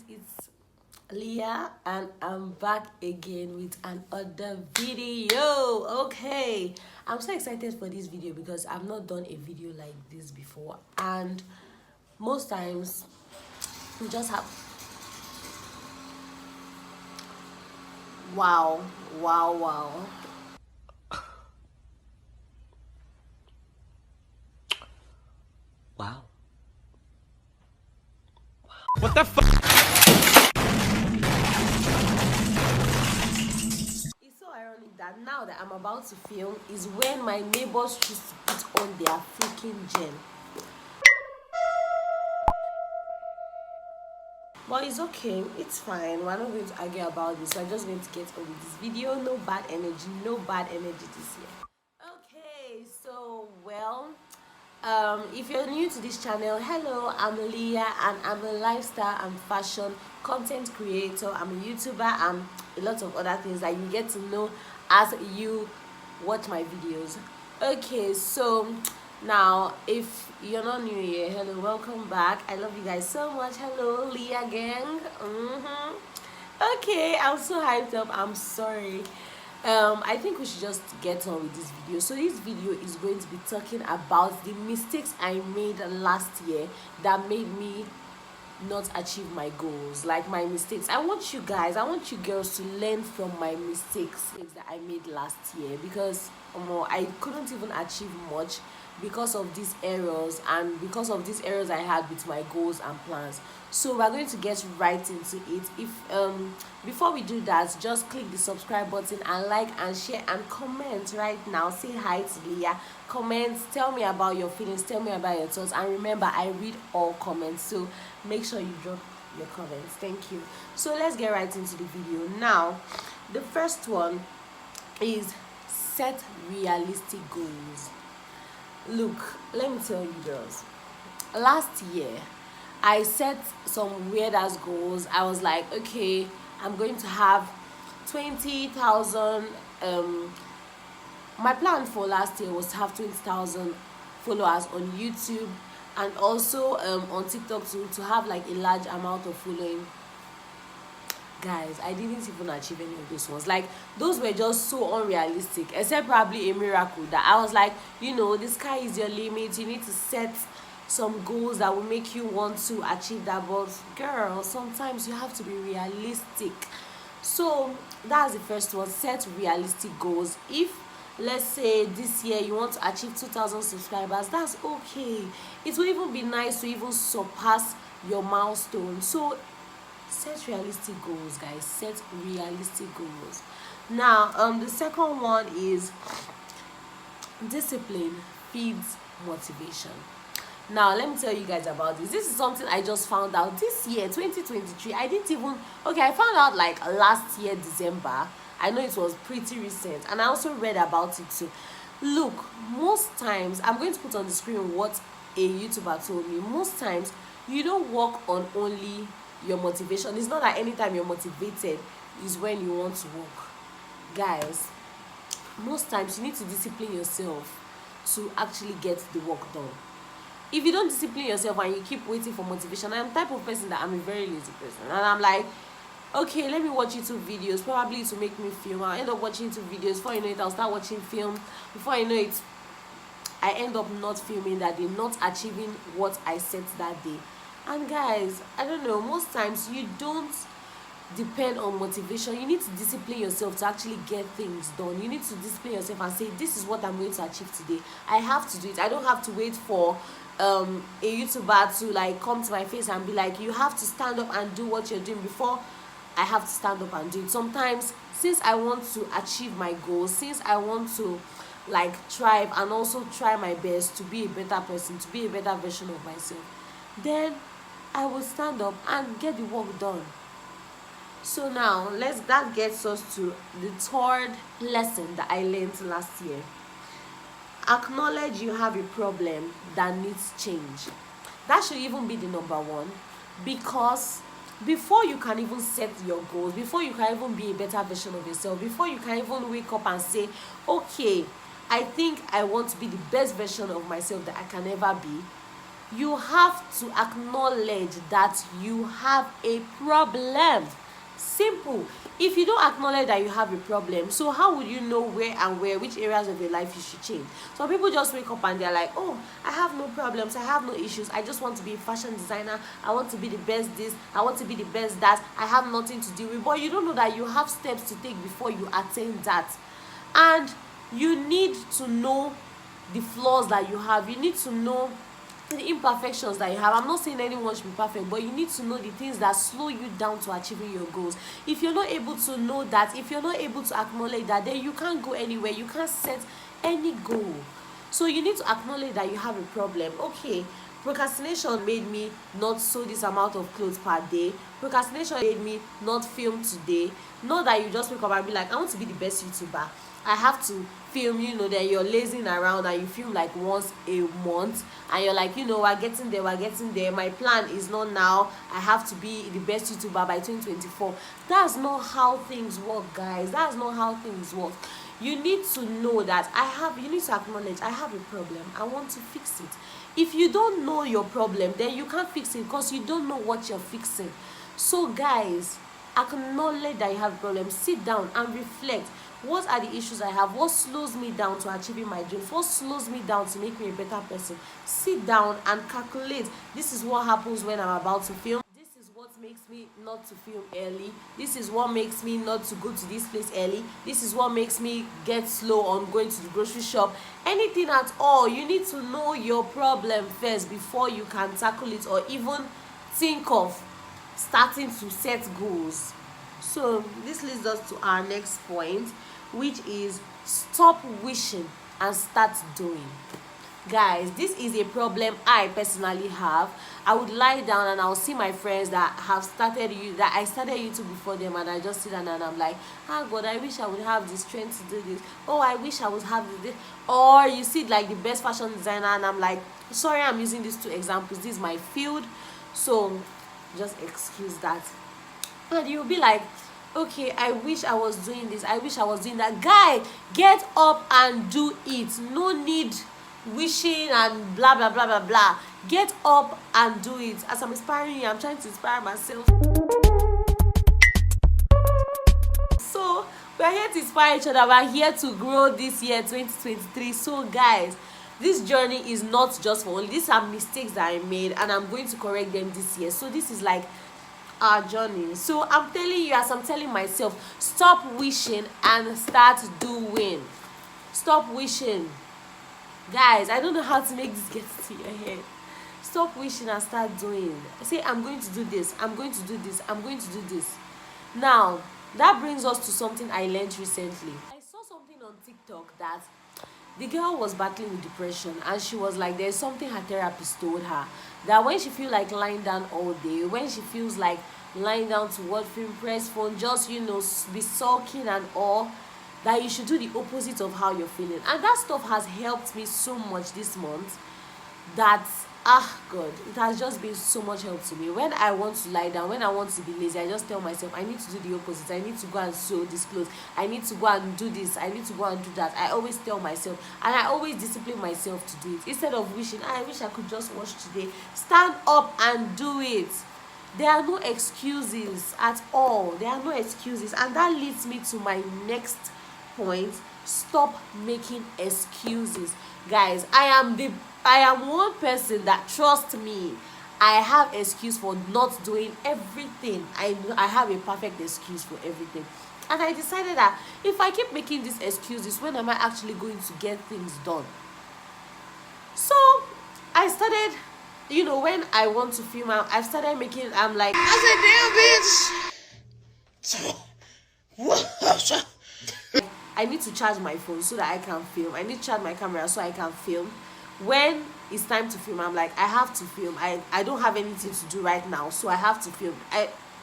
it's Leah and I'm back again with another video. Okay, I'm so excited for this video because I've not done a video like this before, and most times we just have wow. Wow. What the fuck? It's so ironic that now that I'm about to film is when my neighbors choose to put on their freaking gel. But it's okay, it's fine. We're not going to argue about this. We're just going to get on with this video. No bad energy this year. Okay, so if you're new to this channel, hello, I'm Leah and I'm a lifestyle and fashion content creator. I'm a YouTuber and a lot of other things that you get to know as you watch my videos. Okay, so now if you're not new here, hello, welcome back. I love you guys so much. Hello, Leah gang. Okay, I'm so hyped up. I'm sorry. I think we should just get on with this video. So this video is going to be talking about the mistakes I made last year that made me not achieve my goals, like my mistakes. I want you girls to learn from my mistakes that I made last year, because I couldn't even achieve much because of these errors, and because of these errors I had with my goals and plans. So we're going to get right into it. If before we do that, just click the subscribe button and like and share and comment right now. Say hi to Leah, comment, tell me about your feelings, tell me about your thoughts, and remember, I read all comments, so make sure you drop your comments. Thank you. So let's get right into the video. Now the first one is set realistic goals. Look, let me tell you girls, last year I set some weird ass goals. I was like, okay, I'm going to have 20,000 my plan for last year was to have 20,000 followers on YouTube, and also on TikTok to have like a large amount of following. Guys, I didn't even achieve any of those ones. Like, those were just so unrealistic, except probably a miracle that I was like, the sky is your limit. You need to set some goals that will make you want to achieve that. But girl, sometimes you have to be realistic. So that's the first one. Set realistic goals. If let's say this year you want to achieve 2,000 subscribers, that's okay. It will even be nice to even surpass your milestone. So set realistic goals, guys. Set realistic goals. Now the second one is discipline feeds motivation. Now let me tell you guys about this. This is something I just found out this year, 2023. I found out like last year December. I know it was pretty recent, and I also read about it too. Look, most times, I'm going to put on the screen what a YouTuber told me. Most times you don't work on only your motivation. It's not that anytime you're motivated is when you want to work. Guys, most times you need to discipline yourself to actually get the work done. If you don't discipline yourself and you keep waiting for motivation, I'm the type of person that I'm a very lazy person, and I'm like, okay, let me watch YouTube videos, probably to make me film. I'll end up watching YouTube videos. Before you know it, I'll start watching film. Before I know it, I end up not filming that day, not achieving what I set that day. And guys, I don't know, most times you don't depend on motivation. You need to discipline yourself to actually get things done. You need to discipline yourself and say, this is what I'm going to achieve today. I have to do it. I don't have to wait for a YouTuber to like come to my face and be like, you have to stand up and do what you're doing, before I have to stand up and do it. Sometimes, since I want to achieve my goals, since I want to like thrive and also try my best to be a better person, to be a better version of myself, then I will stand up and get the work done. So now that gets us to the third lesson that I learned last year. Acknowledge you have a problem that needs change. That should even be the number one, because before you can even set your goals, before you can even be a better version of yourself, before you can even wake up and say, okay, I think I want to be the best version of myself that I can ever be, You have to acknowledge that you have a problem. Simple. If you don't acknowledge that you have a problem, so how would you know which areas of your life you should change? Some people just wake up and they're like, oh, I have no problems, I have no issues, I just want to be a fashion designer, I want to be the best this, I want to be the best that, I have nothing to deal with. But you don't know that you have steps to take before you attain that. And you need to know the flaws that you have. You need to know the imperfections that you have. I'm not saying anyone should be perfect, but you need to know the things that slow you down to achieving your goals. If you're not able to know that, if you're not able to acknowledge that, then you can't go anywhere, you can't set any goal. So you need to acknowledge that you have a problem. Okay, procrastination made me not sew this amount of clothes per day. Procrastination made me not film today. Not that you just wake up and be like, I want to be the best YouTuber, I have to film, then you're lazing around and you film like once a month and you're like, we're getting there. My plan is not now, I have to be the best YouTuber by 2024. That's not how things work, guys. That's not how things work. You need to know that you need to acknowledge, I have a problem, I want to fix it. If you don't know your problem, then you can't fix it because you don't know what you're fixing. So guys, acknowledge that you have a problem. Sit down and reflect. What are the issues I have? What slows me down to achieving my dreams? What slows me down to make me a better person? Sit down and calculate. This is what happens when I'm about to film. This is what makes me not to film early. This is what makes me not to go to this place early. This is what makes me get slow on going to the grocery shop. Anything at all, you need to know your problem first before you can tackle it or even think of starting to set goals. So this leads us to our next point, which is stop wishing and start doing. Guys, this is a problem I personally have. I would lie down and I'll see my friends that I started YouTube before them, and I just sit down and I'm like, God, I wish I would have the strength to do this. Oh, I wish I would have this. Or you see like the best fashion designer and I'm like, sorry, I'm using these two examples, this is my field, so just excuse that. And you'll be like, okay, I wish I was doing this, I wish I was doing that. Guy, get up and do it. No need wishing and blah blah blah blah blah. Get up and do it. As I'm inspiring you, I'm trying to inspire myself. So we're here to inspire each other. We're here to grow this year 2023. So guys, this journey is not just for only, these are mistakes that I made and I'm going to correct them this year. So this is like our journey. So I'm telling you, as I'm telling myself, stop wishing and start doing. Stop wishing. Guys, I don't know how to make this get to your head. Stop wishing and start doing. Say, I'm going to do this, I'm going to do this, I'm going to do this. Now that brings us to something I learned recently. I saw something on TikTok that the girl was battling with depression, and she was like, there's something her therapist told her, that when she feels like lying down all day, when she feels like lying down to watch film, press phone, just be sulking and all, that you should do the opposite of how you're feeling. And that stuff has helped me so much this month that God, it has just been so much help to me. When I want to lie down, when I want to be lazy, I just tell myself I need to do the opposite. I need to go and sew this clothes, I need to go and do this, I need to go and do that. I always tell myself, and I always discipline myself to do it, instead of wishing, I wish I could just watch today. Stand up and do it. There are no excuses at all. There are no excuses. And that leads me to my next point. Stop making excuses. Guys, I am one person that, trust me, I have excuse for not doing everything. I have a perfect excuse for everything. And I decided that if I keep making these excuses, when am I actually going to get things done? So I started, when I want to film, I've started making, I'm like, I said, damn bitch. I need to charge my phone so that I can film. I need to charge my camera so I can film. When it's time to film, I'm like, I have to film. I don't have anything to do right now, so I have to film.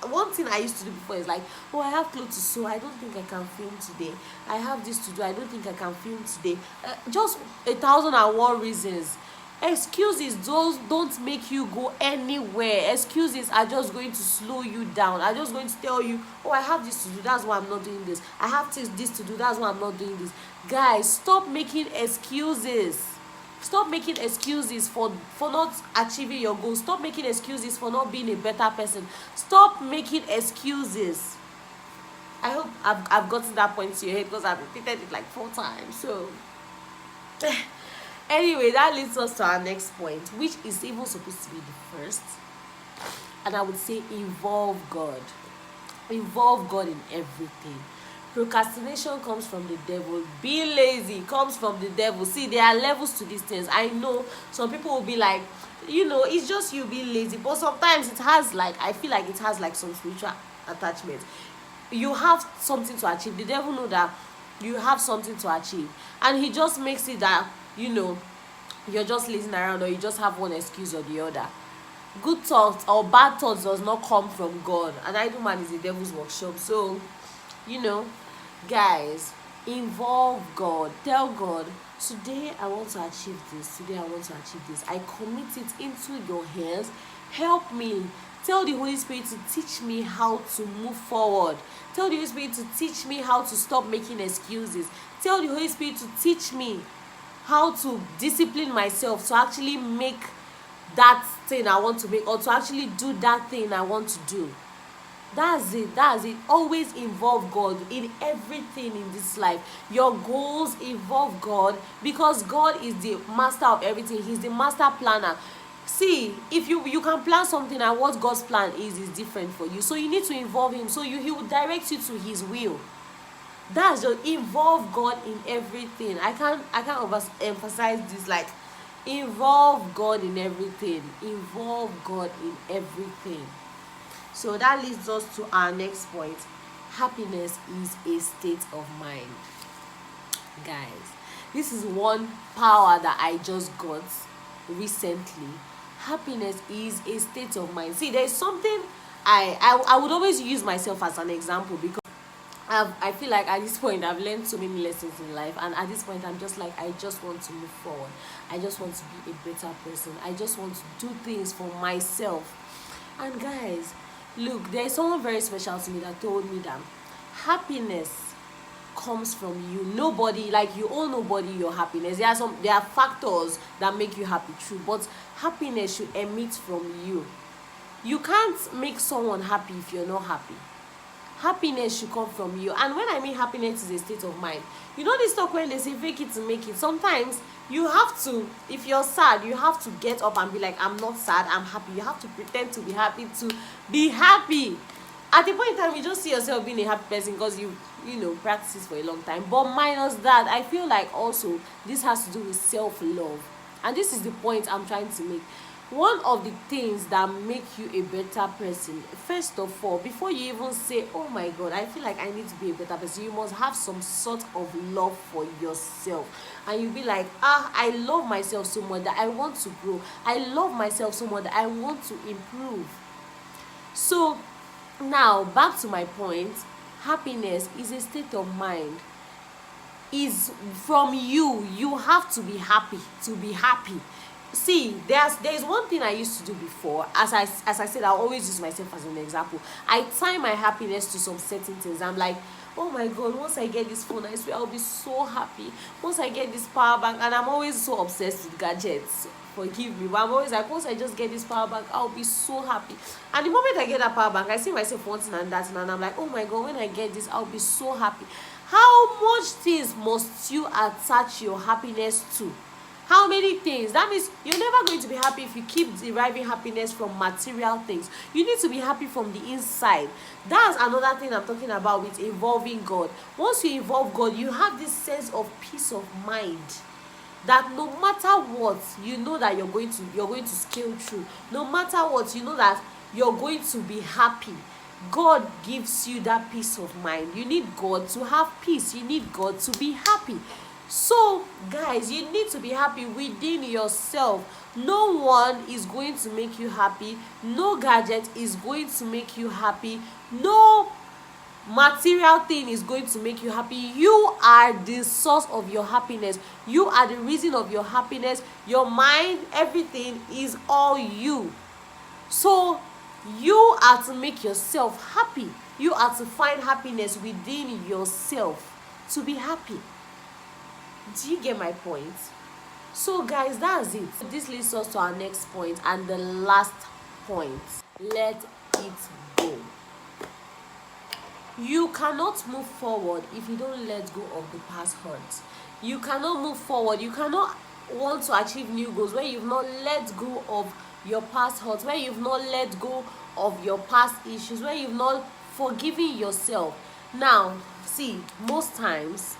One thing I used to do before is like, oh, I have clothes to sew, I don't think I can film today. I have this to do, I don't think I can film today. Just 1,001 reasons. Excuses don't make you go anywhere. Excuses are just going to slow you down. I'm just going to tell you, oh, I have this to do, that's why I'm not doing this. I have this to do, that's why I'm not doing this. Guys, stop making excuses. Stop making excuses for not achieving your goals. Stop making excuses for not being a better person. Stop making excuses. I hope I've gotten that point to your head, because I've repeated it like 4 times. So anyway, that leads us to our next point, which is even supposed to be the first. And I would say involve God. Involve God in everything. Procrastination comes from the devil. Being lazy comes from the devil. See, there are levels to these things. I know some people will be like, it's just you being lazy, but sometimes it has like, I feel like it has like some spiritual attachment. You have something to achieve. The devil know that you have something to achieve, and he just makes it that you're just lazing around, or you just have one excuse or the other. Good thoughts or bad thoughts does not come from God. An idle man is the devil's workshop. So guys, involve God. Tell God, today I want to achieve this. Today I want to achieve this. I commit it into your hands. Help me. Tell the Holy Spirit to teach me how to move forward. Tell the Holy Spirit to teach me how to stop making excuses. Tell the Holy Spirit to teach me how to discipline myself to actually make that thing I want to make, or to actually do that thing I want to do. That's it. Always involve God in everything in this life. Your goals involve God, because God is the master of everything. He's the master planner. See, if you can plan something, and what God's plan is different for you, so you need to involve him, so he will direct you to his will. That's just involve God in everything. I can't emphasize this, like, involve God in everything. Involve God in everything. So that leads us to our next point. Happiness is a state of mind. Guys, this is one power that I just got recently. Happiness is a state of mind. See, there's something I would always use myself as an example, because I feel like at this point I've learned so many lessons in life, and at this point I'm just like, I just want to move forward. I just want to be a better person. I just want to do things for myself. And guys, look, there's someone very special to me that told me that happiness comes from you. Nobody, like, you owe nobody your happiness. There are factors that make you happy, true, but happiness should emit from you. You can't make someone happy if you're not happy. Happiness should come from you. And when I mean happiness is a state of mind, this talk when they say fake it to make it, sometimes you have to, if you're sad, you have to get up and be like, I'm not sad, I'm happy. You have to pretend to be happy to be happy. At the point in time, you just see yourself being a happy person because you practice for a long time. But minus that, I feel like also this has to do with self-love. And this is the point I'm trying to make. One of the things that make you a better person, first of all, before you even say, oh my God, I feel like I need to be a better person, you must have some sort of love for yourself. And you'll be like, I love myself so much that I want to grow. I love myself so much that I want to improve. So now, back to my point, happiness is a state of mind. Is from you. You have to be happy to be happy. See, there's one thing I used to do before. As I said, I always use myself as an example. I tie my happiness to some certain things. I'm like, oh my God, once I get this phone, I swear I'll be so happy. Once I get this power bank, and I'm always so obsessed with gadgets. Forgive me, but I'm always like, once I just get this power bank, I'll be so happy. And the moment I get that power bank, I see myself wanting and that, and I'm like, oh my God, when I get this, I'll be so happy. How much things must you attach your happiness to? How many things? That means you're never going to be happy if you keep deriving happiness from material things. You need to be happy from the inside. That's another thing I'm talking about with involving God. Once you involve God, you have this sense of peace of mind, that no matter what, you know that you're going to scale through. No matter what, you know that you're going to be happy. God gives you that peace of mind. You need God to have peace. You need God to be happy. So guys, you need to be happy within yourself. No one is going to make you happy. No gadget is going to make you happy. No material thing is going to make you happy. You are the source of your happiness. You are the reason of your happiness. Your mind, everything is all you. So you are to make yourself happy. You are to find happiness within yourself to be happy. Do you get my point? So guys, that's it. This leads us to our next point and the last point. Let it go. You cannot move forward if you don't let go of the past hurts. You cannot move forward. You cannot want to achieve new goals when you've not let go of your past hurts, when you've not let go of your past issues, when you've not forgiven yourself. Now, see, most times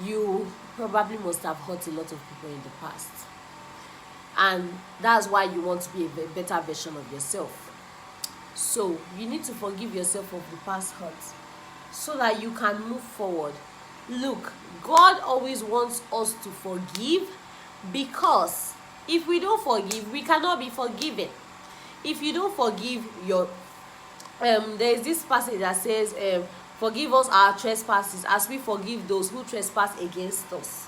you probably must have hurt a lot of people in the past, and that's why you want to be a better version of yourself. So you need to forgive yourself of the past hurts so that you can move forward. Look, God always wants us to forgive, because if we don't forgive, we cannot be forgiven. If you don't forgive your there is this passage that says, forgive us our trespasses as we forgive those who trespass against us.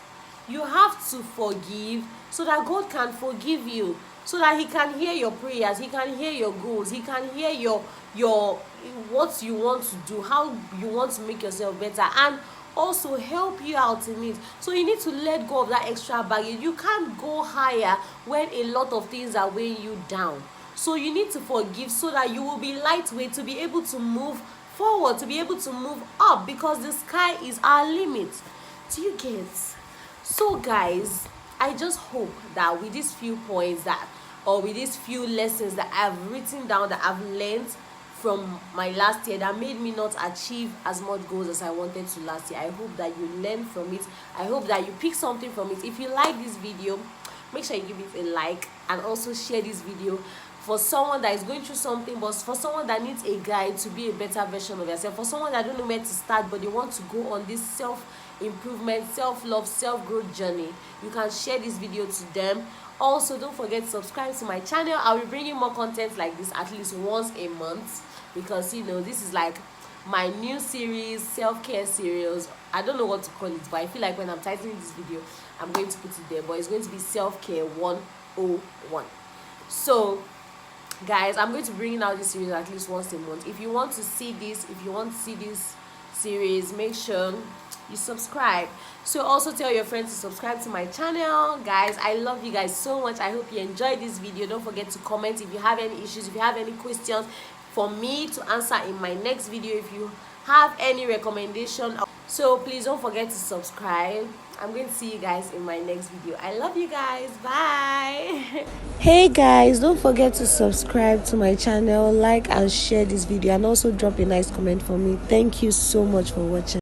You have to forgive so that God can forgive you, so that he can hear your prayers, he can hear your goals, he can hear your what you want to do, how you want to make yourself better, and also help you out in it. So you need to let go of that extra baggage. You can't go higher when a lot of things are weighing you down. So you need to forgive so that you will be lightweight, to be able to move forward, to be able to move up, because the sky is our limit. Do you get? So guys, I just hope that with these few points with these few lessons that I've written down, that I've learned from my last year, that made me not achieve as much goals as I wanted to last year, I hope that you learn from it. I hope that you pick something from it. If you like this video, make sure you give it a like, and also share this video for someone that is going through something, but for someone that needs a guide to be a better version of yourself, for someone that don't know where to start but they want to go on this self-improvement, self-love, self-growth journey. You can share this video to them. Also, don't forget to subscribe to my channel. I'll be bringing more content like this at least once a month, because you know, this is like my new series, self-care series. I don't know what to call it, but I feel like when I'm titling this video, I'm going to put it there, but it's going to be self-care 101. So guys, I'm going to bring out this series at least once a month. If you want to see this, series, make sure you subscribe. So also tell your friends to subscribe to my channel. Guys, I love you guys so much. I hope you enjoyed this video. Don't forget to comment if you have any issues, if you have any questions for me to answer in my next video, if you have any recommendation. So please don't forget to subscribe. I'm going to see you guys in my next video. I love you guys. Bye. Hey guys, don't forget to subscribe to my channel, like and share this video, and also drop a nice comment for me. Thank you so much for watching.